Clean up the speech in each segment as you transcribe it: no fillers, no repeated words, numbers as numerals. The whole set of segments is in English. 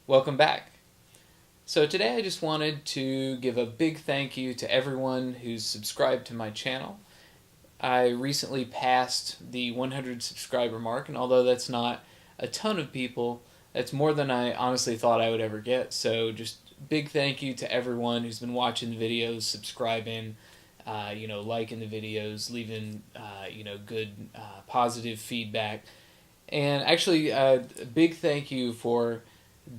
Welcome back. So today I just wanted to give a big thank you to everyone who's subscribed to my channel. I recently passed the 100 subscriber mark, and although that's not a ton of people, that's more than I honestly thought I would ever get. So just big thank you to everyone who's been watching the videos, subscribing, liking the videos, leaving good positive feedback. And actually, a big thank you for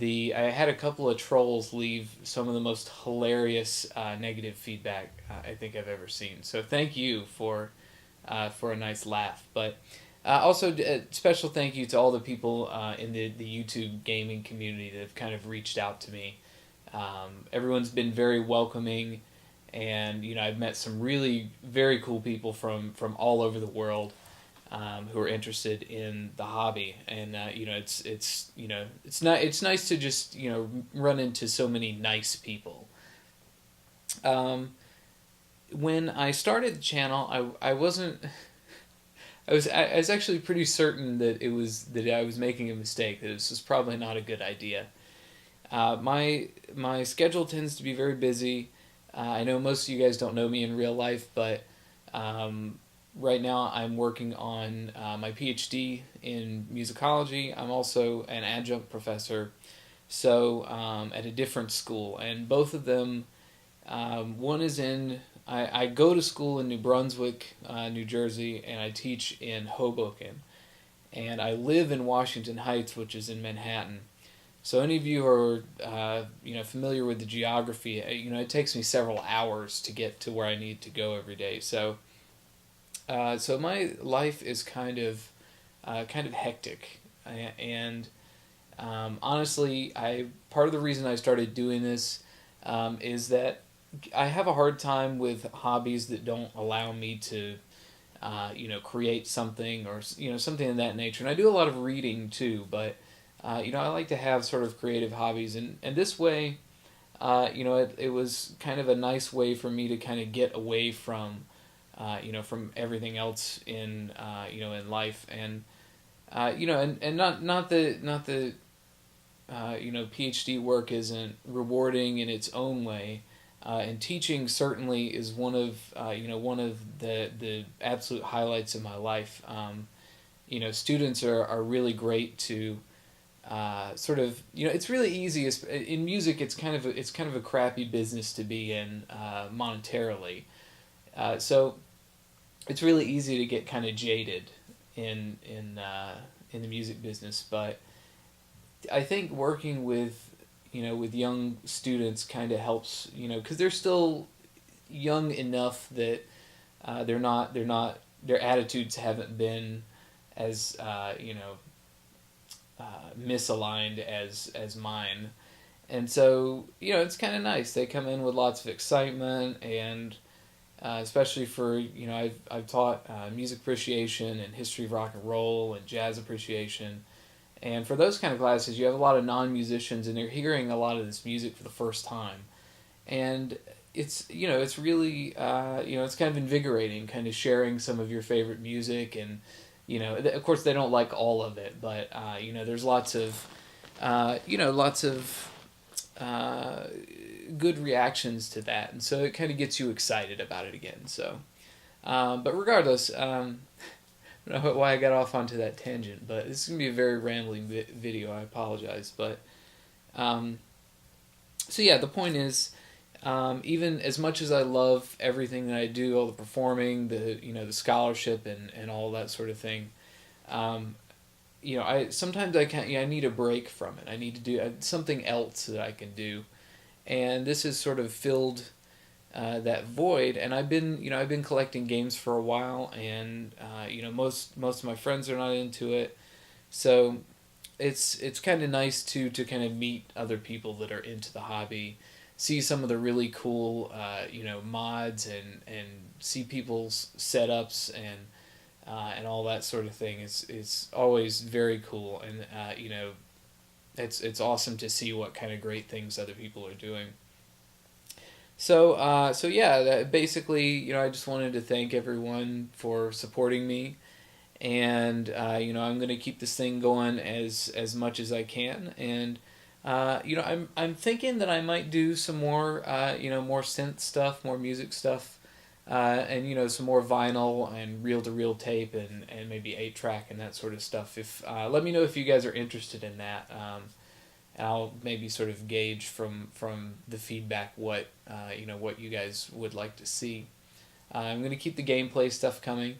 I had a couple of trolls leave some of the most hilarious negative feedback I think I've ever seen. So thank you for a nice laugh. But also a special thank you to all the people in the YouTube gaming community that have kind of reached out to me. Everyone's been very welcoming, and I've met some really very cool people from all over the world. Who are interested in the hobby, and it's nice to just run into so many nice people. When I started the channel, I wasn't. I was actually pretty certain that I was making a mistake. That this was probably not a good idea. My schedule tends to be very busy. I know most of you guys don't know me in real life, but right now I'm working on my PhD in musicology. I'm also an adjunct professor, so at a different school, and both of them, one is I go to school in New Brunswick, New Jersey, and I teach in Hoboken, and I live in Washington Heights, which is in Manhattan. So any of you who are familiar with the geography, it takes me several hours to get to where I need to go every day. So my life is kind of hectic, and honestly, part of the reason I started doing this is that I have a hard time with hobbies that don't allow me to create something or something of that nature. And I do a lot of reading too, but I like to have sort of creative hobbies, and this way, it was kind of a nice way for me to kind of get away from from everything else in in life, and and not the PhD work isn't rewarding in its own way, and teaching certainly is one of the absolute highlights of my life. Students are really great to it's really easy in music. It's kind of a crappy business to be in monetarily, so it's really easy to get kind of jaded in the music business. But I think working with young students kind of helps, because they're still young enough that their attitudes haven't been as misaligned as mine, and so it's kind of nice. They come in with lots of excitement, and especially for I've taught music appreciation and history of rock and roll and jazz appreciation, and for those kind of classes you have a lot of non-musicians, and they're hearing a lot of this music for the first time, and it's it's really it's kind of invigorating, kind of sharing some of your favorite music, and of course they don't like all of it, but there's lots of good reactions to that, and so it kind of gets you excited about it again. So, but regardless, I don't know why I got off onto that tangent, but this is gonna be a very rambling video. I apologize, but so yeah, the point is, even as much as I love everything that I do, all the performing, the scholarship, and all that sort of thing, I sometimes I need a break from it. I need to do something else that I can do. And this has sort of filled that void. And I've been collecting games for a while, and most of my friends are not into it, so it's kind of nice to kind of meet other people that are into the hobby, see some of the really cool mods, and see people's setups and all that sort of thing. It's always very cool, and it's awesome to see what kind of great things other people are doing. So yeah, basically, I just wanted to thank everyone for supporting me, and I'm going to keep this thing going as much as I can, and I'm thinking that I might do some more more synth stuff, more music stuff, and some more vinyl and reel to reel tape, and maybe 8-track and that sort of stuff. If let me know if you guys are interested in that. I'll maybe sort of gauge from the feedback what what you guys would like to see. I'm going to keep the gameplay stuff coming,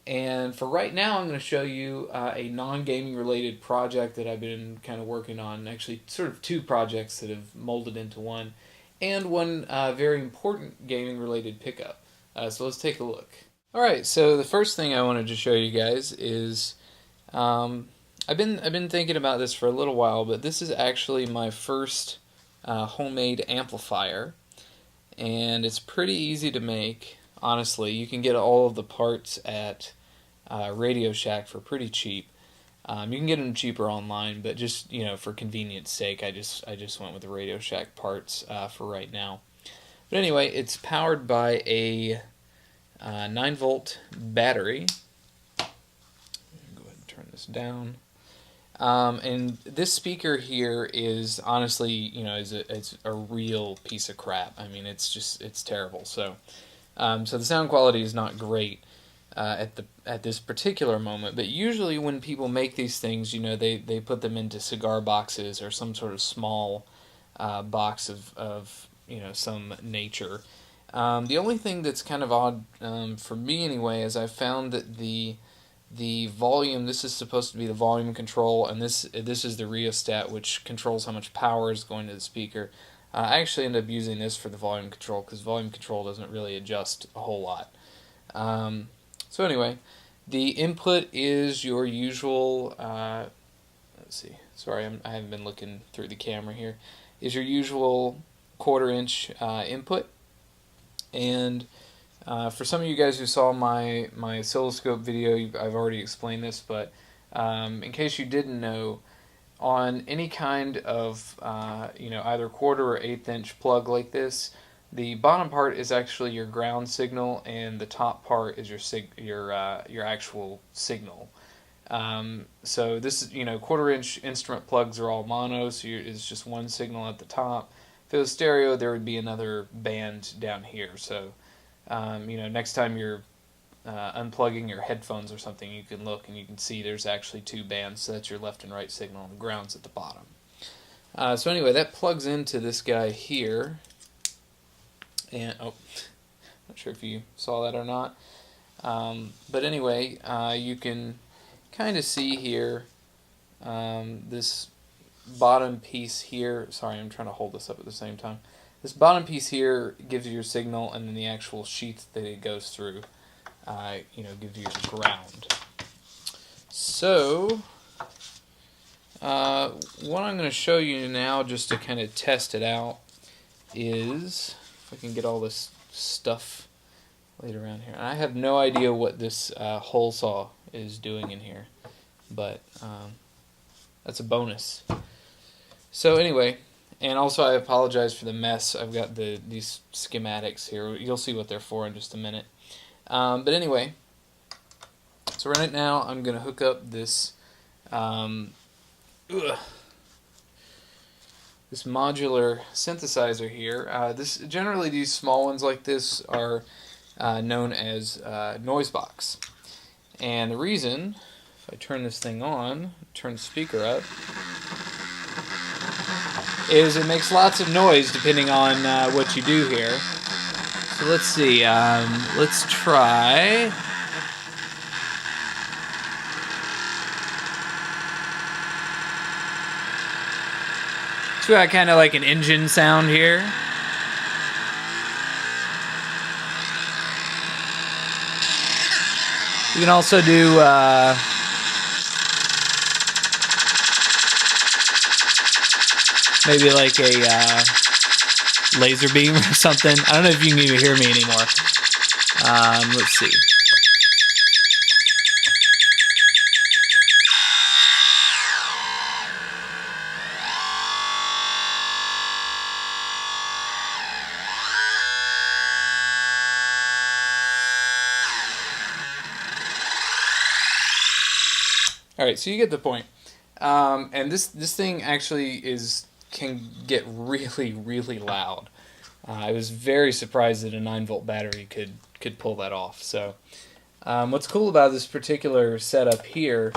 and for right now, I'm going to show you a non-gaming related project that I've been kind of working on. Actually, sort of two projects that have molded into one, and one very important gaming related pickup. So let's take a look. All right, so the first thing I wanted to show you guys is I've been thinking about this for a little while, but this is actually my first homemade amplifier, and it's pretty easy to make. Honestly, you can get all of the parts at Radio Shack for pretty cheap. You can get them cheaper online, but just for convenience sake, I just went with the Radio Shack parts for right now. But anyway, it's powered by a 9-volt battery. Go ahead and turn this down. And this speaker here is honestly, it's a real piece of crap. I mean, it's terrible. So the sound quality is not great at this particular moment. But usually when people make these things, they put them into cigar boxes or some sort of small box of some nature. The only thing that's kind of odd for me anyway is I found that the volume, this is supposed to be the volume control, and this is the rheostat, which controls how much power is going to the speaker. I actually end up using this for the volume control because volume control doesn't really adjust a whole lot. So anyway, the input is your usual, let's see, sorry, I haven't been looking through the camera here, is your usual 1/4-inch input. And for some of you guys who saw my oscilloscope video, I've already explained this, but in case you didn't know, on any kind of either 1/4 or 1/8-inch plug like this, the bottom part is actually your ground signal, and the top part is your actual signal. So this is 1/4-inch instrument plugs are all mono, so it's just one signal at the top. If it was stereo, there would be another band down here. So next time you're unplugging your headphones or something, you can look and you can see there's actually two bands. So that's your left and right signal, and the ground's at the bottom. So anyway, that plugs into this guy here. And not sure if you saw that or not. But anyway, you can kind of see here this bottom piece here. Sorry, I'm trying to hold this up at the same time. This bottom piece here gives you your signal, and then the actual sheath that it goes through, gives you your ground. So, what I'm going to show you now, just to kind of test it out, is if I can get all this stuff laid around here. And I have no idea what this hole saw is doing in here, but that's a bonus. So anyway, and also I apologize for the mess. I've got these schematics here. You'll see what they're for in just a minute. But anyway, so right now I'm going to hook up this this modular synthesizer here. Generally these small ones like this are known as noise box. And the reason, if I turn this thing on, turn the speaker up, is it makes lots of noise depending on what you do here. So let's see, let's try. It's got kind of like an engine sound here. You can also do maybe like a laser beam or something. I don't know if you can even hear me anymore. Let's see. All right, so you get the point. And this thing actually can get really, really loud. I was very surprised that a 9-volt battery could pull that off. So what's cool about this particular setup here,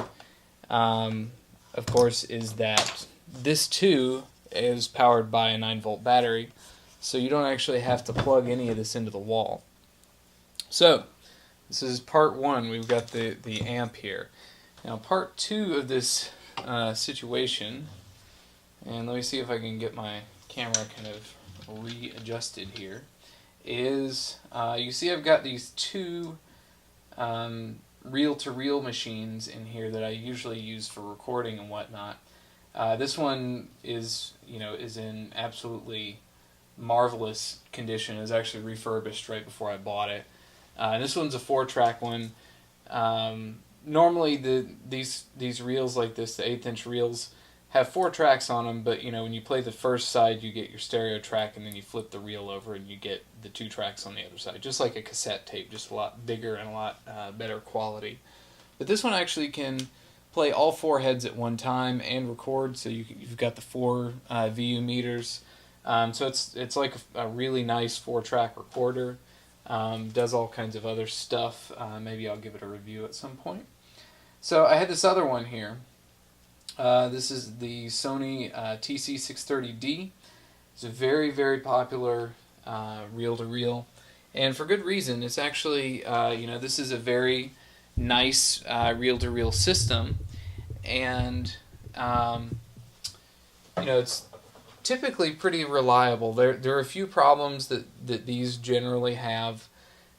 of course, is that this too is powered by a 9-volt battery, so you don't actually have to plug any of this into the wall. So this is part one. We've got the amp here. Now part two of this situation, and let me see if I can get my camera kind of readjusted here, is you see I've got these two reel-to-reel machines in here that I usually use for recording and whatnot. This one is in absolutely marvelous condition. It was actually refurbished right before I bought it. This one's a 4-track one. Normally these reels like this, the 1/8" reels, have 4 tracks on them, but when you play the first side, you get your stereo track, and then you flip the reel over and you get the 2 tracks on the other side, just like a cassette tape, just a lot bigger and a lot better quality. But this one actually can play all 4 heads at one time and record, so you've got the 4 VU meters. So it's like a really nice 4-track recorder. Does all kinds of other stuff. Maybe I'll give it a review at some point. So I had this other one here. This is the Sony TC630D. It's a very, very popular reel-to-reel, and for good reason. It's actually, this is a very nice reel-to-reel system, and it's typically pretty reliable. There are a few problems that these generally have.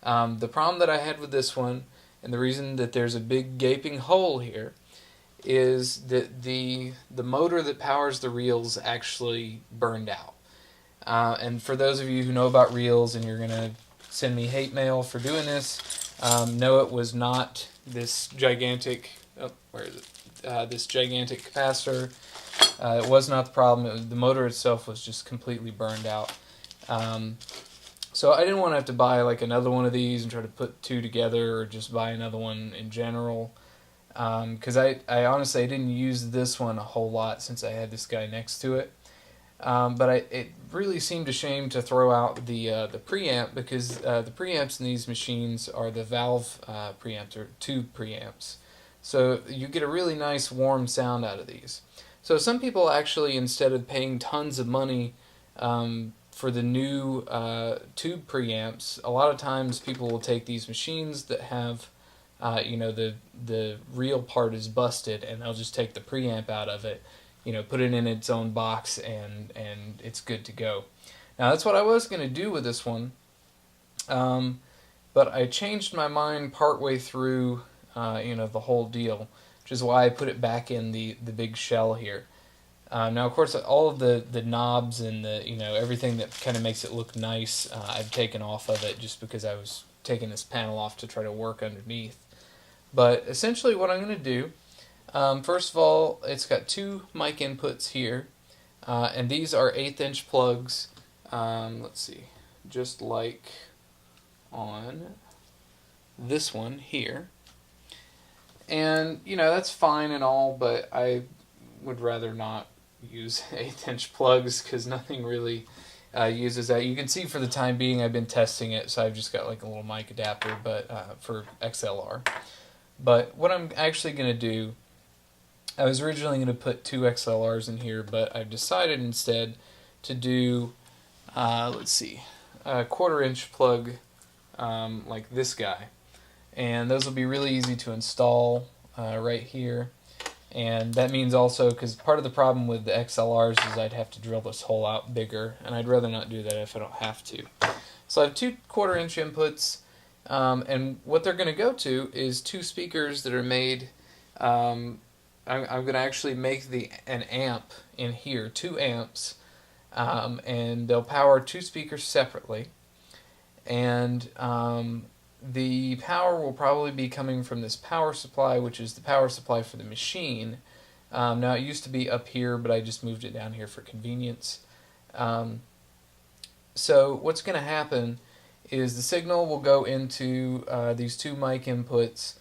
The problem that I had with this one, and the reason that there's a big gaping hole here, is that the motor that powers the reels actually burned out. And for those of you who know about reels and you're going to send me hate mail for doing this, no, it was not this gigantic, this gigantic capacitor. It was not the problem. The motor itself was just completely burned out. So I didn't want to have to buy like another one of these and try to put 2 together, or just buy another one in general. Because I honestly didn't use this one a whole lot since I had this guy next to it. But it really seemed a shame to throw out the preamp, because the preamps in these machines are the valve preamps, or tube preamps. So you get a really nice warm sound out of these. So some people actually, instead of paying tons of money for the new tube preamps, a lot of times people will take these machines that have the reel part is busted, and they'll just take the preamp out of it, put it in its own box, and it's good to go. Now that's what I was going to do with this one, but I changed my mind partway through the whole deal, which is why I put it back in the big shell here. Now, of course, all of the knobs and everything that kind of makes it look nice, I've taken off of it just because I was taking this panel off to try to work underneath. But essentially what I'm going to do, first of all, it's got 2 mic inputs here, and these are 1/8" plugs. Let's see, just like on this one here. And, that's fine and all, but I would rather not use 1/8" plugs, because nothing really uses that. You can see for the time being I've been testing it, so I've just got like a little mic adapter, but for XLR. But what I'm actually going to do, I was originally going to put 2 XLRs in here, but I've decided instead to do, let's see, a 1/4" plug like this guy. And those will be really easy to install right here. And that means also, because part of the problem with the XLRs is I'd have to drill this hole out bigger, and I'd rather not do that if I don't have to. So I have 2 1/4" inputs, And what they're going to go to is two speakers that are made. I'm going to actually make an amp in here, 2 amps, and they'll power two speakers separately. And the power will probably be coming from this power supply, which is the power supply for the machine. Now it used to be up here, but I just moved it down here for convenience. So what's going to happen is the signal will go into these two mic inputs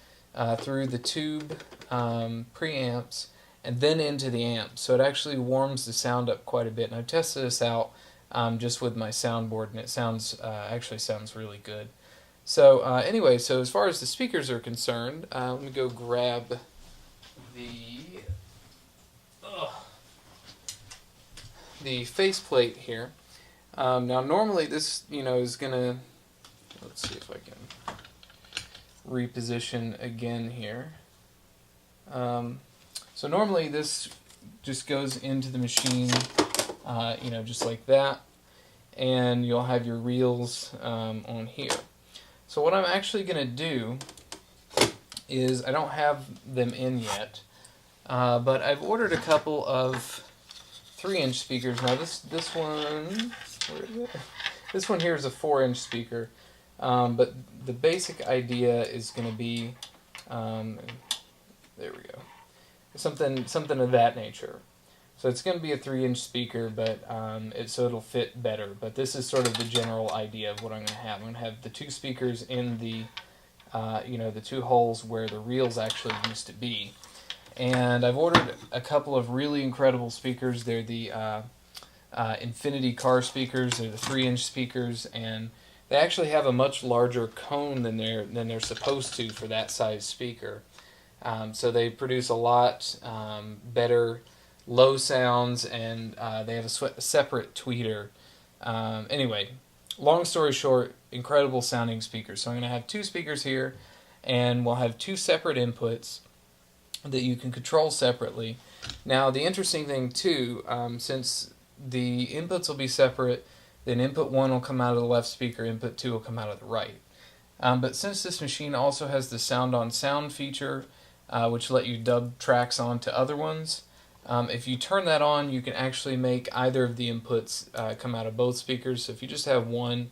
through the tube preamps and then into the amp. So it actually warms the sound up quite a bit. And I've tested this out just with my soundboard, and it actually sounds really good. So anyway, so as far as the speakers are concerned, let me go grab the faceplate here. Now normally this, is gonna, let's see if I can reposition again here. So normally this just goes into the machine, just like that, and you'll have your reels on here. So what I'm actually gonna do is, I don't have them in yet, but I've ordered a couple of 3-inch speakers. Now this one, where is it? This one here is a 4-inch speaker, but the basic idea is going to be, there we go, something of that nature. So it's going to be a 3-inch speaker, but so it'll fit better. But this is sort of the general idea of what I'm going to have. I'm going to have the two speakers in the, the two holes where the reels actually used to be. And I've ordered a couple of really incredible speakers. They're the Infinity car speakers. They're the 3-inch speakers, and they actually have a much larger cone than they're supposed to for that size speaker. So they produce a lot better low sounds, and they have a separate tweeter. Anyway, long story short, incredible sounding speakers. So I'm going to have two speakers here, and we'll have two separate inputs that you can control separately. Now the interesting thing too, since the inputs will be separate, then input 1 will come out of the left speaker, input 2 will come out of the right. But since this machine also has the sound on sound feature, which let you dub tracks onto other ones, if you turn that on, you can actually make either of the inputs come out of both speakers. So if you just have one,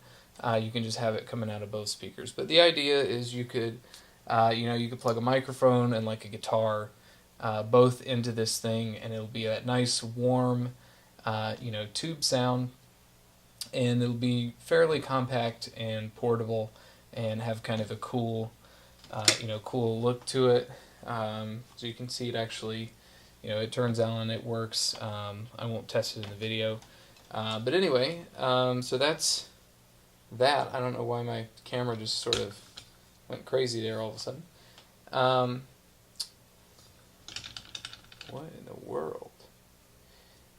you can just have it coming out of both speakers. But the idea is you could plug a microphone and like a guitar both into this thing, and it'll be that nice warm tube sound, and it'll be fairly compact and portable and have kind of a cool look to it. So you can see it actually, it turns on, it works. I won't test it in the video, but anyway, so that's that. I don't know why my camera just sort of went crazy there all of a sudden. What in the world?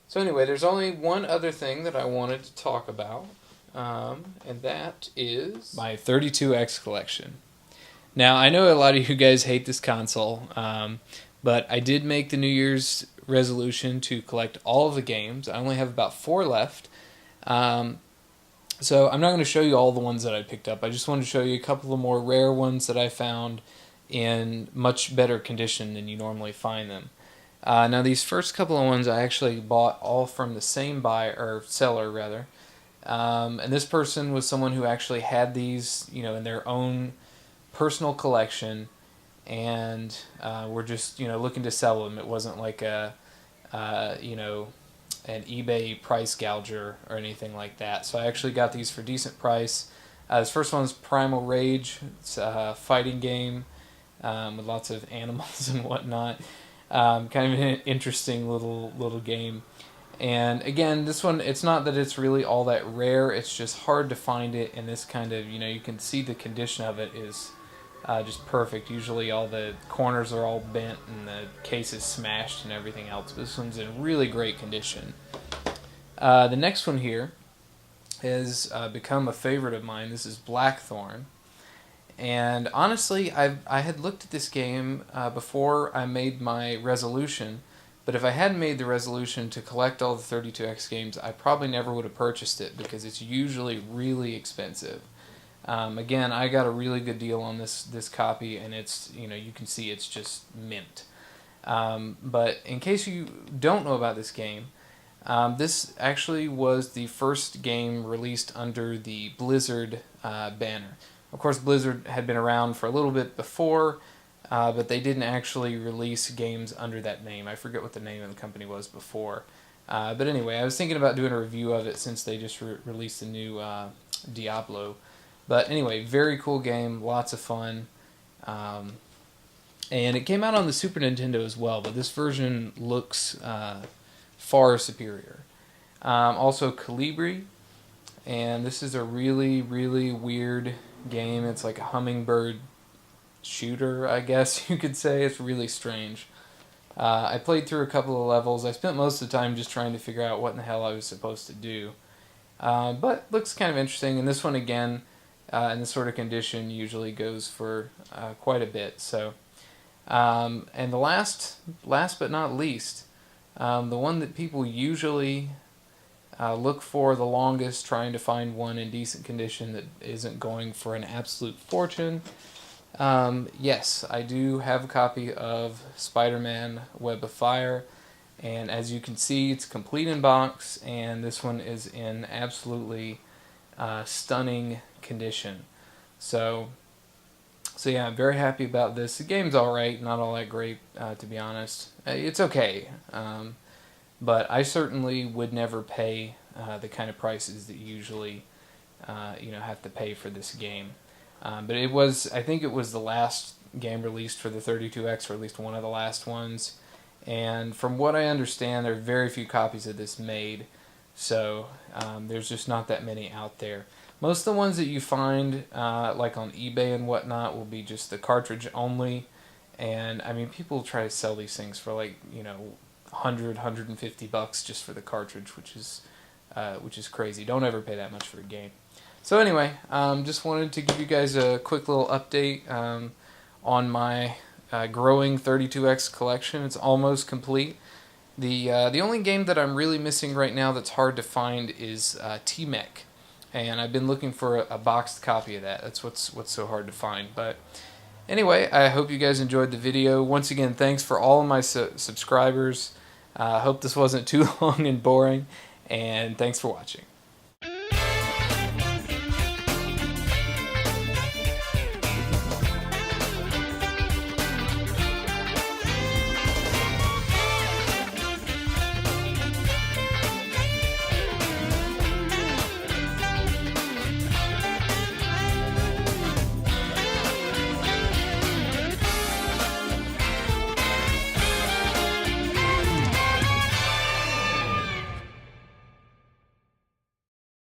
So anyway, there's only one other thing that I wanted to talk about, and that is my 32X collection. Now, I know a lot of you guys hate this console, but I did make the New Year's resolution to collect all of the games. I only have about 4 left. So I'm not going to show you all the ones that I picked up. I just wanted to show you a couple of more rare ones that I found in much better condition than you normally find them. Now these first couple of ones I actually bought all from the same seller rather. And this person was someone who actually had these, in their own personal collection, and were just, looking to sell them. It wasn't like an eBay price gouger or anything like that. So I actually got these for a decent price. This first one's Primal Rage. It's a fighting game with lots of animals and whatnot. Kind of an interesting little game. And again, this one, it's not that it's really all that rare. It's just hard to find it in this kind of, you can see the condition of it is just perfect. Usually all the corners are all bent and the case is smashed and everything else. But this one's in really great condition. The next one here has become a favorite of mine. This is Blackthorn. And honestly, I had looked at this game before I made my resolution, but if I hadn't made the resolution to collect all the 32X games, I probably never would have purchased it because it's usually really expensive. Again, I got a really good deal on this copy, and it's, you can see it's just mint. But in case you don't know about this game, this actually was the first game released under the Blizzard banner. Of course, Blizzard had been around for a little bit before, but they didn't actually release games under that name. I forget what the name of the company was before. But anyway, I was thinking about doing a review of it since they just released the new Diablo. But anyway, very cool game, lots of fun. And it came out on the Super Nintendo as well, but this version looks far superior. Also, Calibri, and this is a really, really weird game. It's like a hummingbird shooter, I guess you could say. It's really strange. I played through a couple of levels. I spent most of the time just trying to figure out what in the hell I was supposed to do. But looks kind of interesting, and this one again, in this sort of condition, usually goes for quite a bit. So, and the last but not least, the one that people usually look for the longest, trying to find one in decent condition that isn't going for an absolute fortune. Yes, I do have a copy of Spider-Man Web of Fire, and as you can see, it's complete in box, and this one is in absolutely stunning condition. So yeah, I'm very happy about this. The game's alright, not all that great, to be honest. It's okay, but I certainly would never pay the kind of prices that you usually have to pay for this game. But I think it was the last game released for the 32X, or at least one of the last ones. And from what I understand, there are very few copies of this made, so there's just not that many out there. Most of the ones that you find, like on eBay and whatnot, will be just the cartridge only. And I mean, people try to sell these things for like, $150 just for the cartridge, which is crazy. Don't ever pay that much for a game. So anyway, just wanted to give you guys a quick little update on my growing 32X collection. It's almost complete. The only game that I'm really missing right now that's hard to find is T-Mech, and I've been looking for a boxed copy of that. That's what's so hard to find. But anyway, I hope you guys enjoyed the video. Once again, thanks for all of my subscribers. I hope this wasn't too long and boring, and thanks for watching.